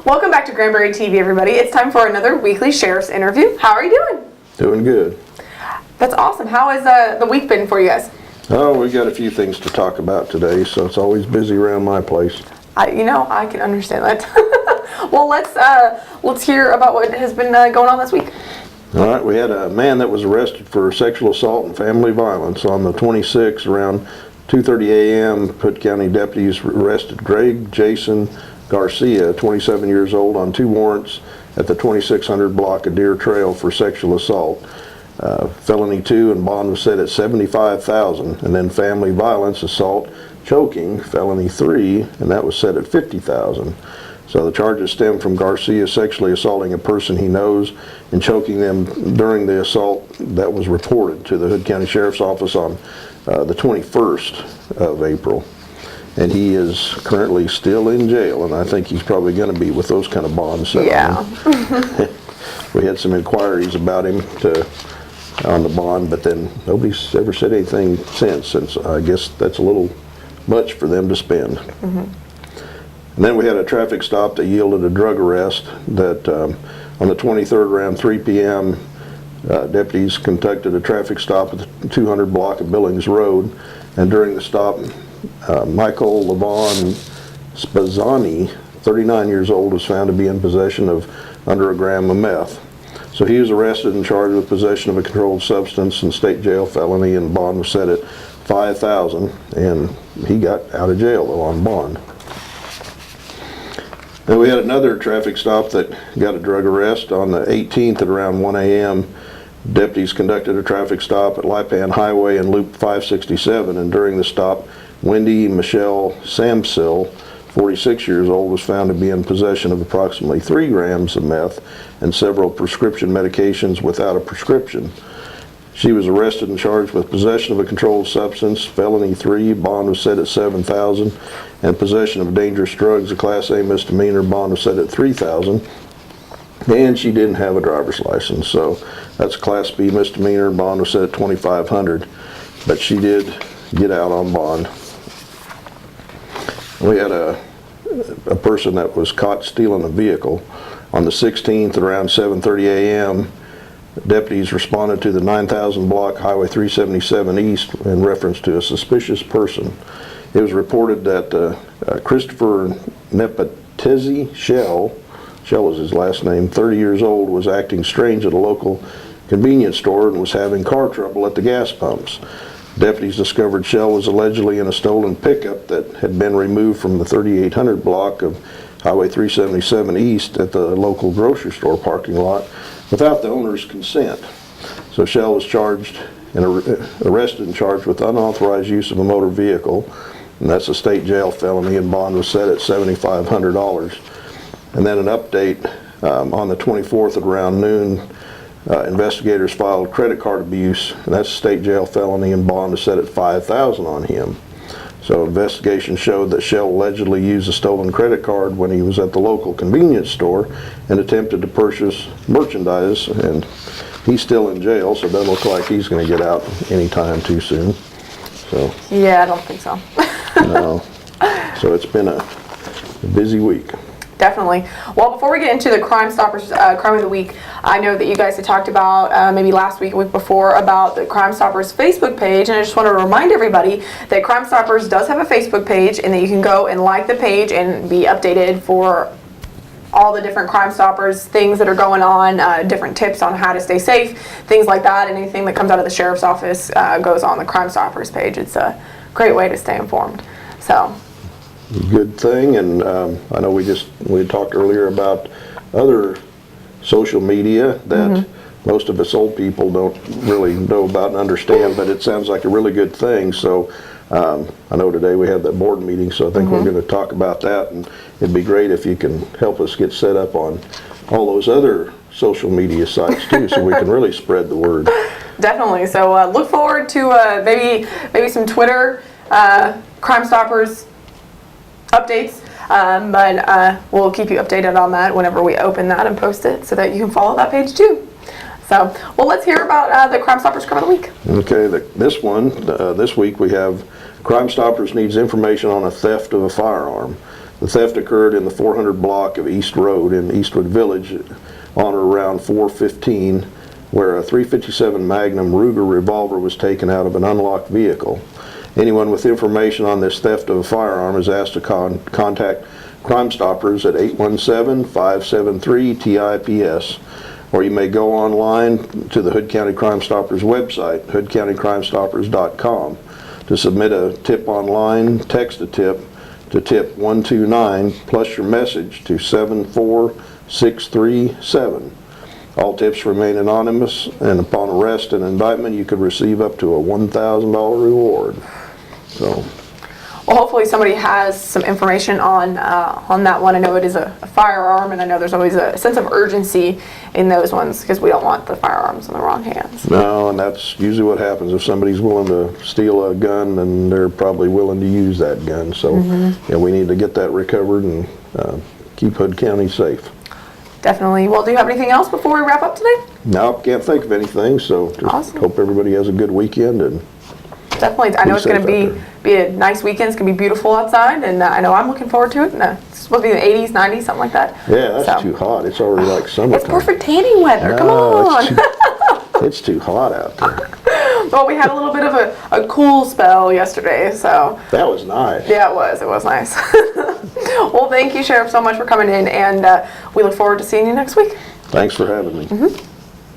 Welcome back to Granbury TV, everybody. It's time for another weekly sheriff's interview. How are you doing? Doing good. That's awesome. How has the week been for you guys? Oh, we got a few things to talk about today, so it's always busy around my place. I can understand that. Well, let's hear about what has been going on this week. All right, we had a man that was arrested for sexual assault and family violence on the 26th around 2:30 a.m. Hood County deputies arrested Greg Jason Garcia, 27 years old, on 2 warrants at the 2600 block of Deer Trail for sexual assault. Felony 2 and bond was set at $75,000, and then family violence, assault, choking, felony 3, and that was set at $50,000. So the charges stem from Garcia sexually assaulting a person he knows and choking them during the assault that was reported to the Hood County Sheriff's Office on the 21st of April. And he is currently still in jail, and I think he's probably going to be with those kind of bonds. Yeah. We had some inquiries about him on the bond, but then nobody's ever said anything since I guess that's a little much for them to spend. Mm-hmm. And then we had a traffic stop that yielded a drug arrest that on the 23rd around 3 p.m. Deputies conducted a traffic stop at the 200 block of Billings Road, and during the stop Michael Levon Spazzani, 39 years old, was found to be in possession of under a gram of meth. So he was arrested and charged with possession of a controlled substance and state jail felony, and bond was set at $5,000, and he got out of jail though on bond. Then we had another traffic stop that got a drug arrest on the 18th at around 1 a.m. Deputies conducted a traffic stop at Lipan Highway and Loop 567, and during the stop, Wendy Michelle Samsil, 46 years old, was found to be in possession of approximately 3 grams of meth and several prescription medications without a prescription. She was arrested and charged with possession of a controlled substance, felony 3, bond was set at $7,000, and possession of dangerous drugs, a Class A misdemeanor, bond was set at $3,000, and she didn't have a driver's license, so that's a Class B misdemeanor, bond was set at $2,500, but she did get out on bond. We had a person that was caught stealing a vehicle on the 16th at around 7:30 a.m. Deputies responded to the 9000 block Highway 377 East in reference to a suspicious person. It was reported that Christopher Nepotezi Shell is his last name, 30 years old, was acting strange at a local convenience store and was having car trouble at the gas pumps. Deputies discovered Shell was allegedly in a stolen pickup that had been removed from the 3800 block of Highway 377 East at the local grocery store parking lot without the owner's consent. So Shell was arrested and charged with unauthorized use of a motor vehicle, and that's a state jail felony, and bond was set at $7,500. And then an update on the 24th at around noon, investigators filed credit card abuse, and that's a state jail felony, and bond is set at $5,000 on him. So investigation showed that Shell allegedly used a stolen credit card when he was at the local convenience store and attempted to purchase merchandise, and he's still in jail, so it doesn't look like he's going to get out anytime too soon. So yeah, I don't think so. No. So it's been a busy week. Definitely. Well, before we get into the Crime Stoppers Crime of the Week, I know that you guys had talked about maybe last week, a week before, about the Crime Stoppers Facebook page, and I just want to remind everybody that Crime Stoppers does have a Facebook page, and that you can go and like the page and be updated for all the different Crime Stoppers things that are going on, different tips on how to stay safe, things like that. Anything that comes out of the Sheriff's Office goes on the Crime Stoppers page. It's a great way to stay informed. So. Good thing, and I know we talked earlier about other social media that most of us old people don't really know about and understand, but it sounds like a really good thing. So I know today we have that board meeting, so I think we're going to talk about that, and it'd be great if you can help us get set up on all those other social media sites too, so we can really spread the word. Definitely. So look forward to maybe some Twitter Crime Stoppers updates, but we'll keep you updated on that whenever we open that and post it, so that you can follow that page too. So, well, let's hear about the Crime Stoppers Crime of the Week. Okay, this week we have Crime Stoppers needs information on a theft of a firearm. The theft occurred in the 400 block of East Road in Eastwood Village on or around 4:15, where a .357 Magnum Ruger revolver was taken out of an unlocked vehicle. Anyone with information on this theft of a firearm is asked to contact Crime Stoppers at 817-573-TIPS, or you may go online to the Hood County Crime Stoppers website, hoodcountycrimestoppers.com. To submit a tip online, text a tip to tip 129 plus your message to 74637. All tips remain anonymous, and upon arrest and indictment, you could receive up to a $1,000 reward. So, well, hopefully somebody has some information on that one. I know it is a firearm, and I know there's always a sense of urgency in those ones because we don't want the firearms in the wrong hands. no, and that's usually what happens. If somebody's willing to steal a gun, then they're probably willing to use that gun. So, yeah, we need to get that recovered and keep Hood County safe. Definitely. Well, do you have anything else before we wrap up today? Nope, can't think of anything. So, just Awesome. hope everybody has a good weekend and. Definitely. I know it's going to be a nice weekend. It's going to be beautiful outside, and I know I'm looking forward to it. And it's supposed to be in the 80s, 90s, something like that. Yeah, that's too hot. It's already like summertime. It's perfect tanning weather. Come on. It's too hot out there. Well, we had a little bit of a cool spell yesterday, so. That was nice. Yeah, it was. It was nice. Well, thank you, Sheriff, so much for coming in, and we look forward to seeing you next week. Thanks for having me.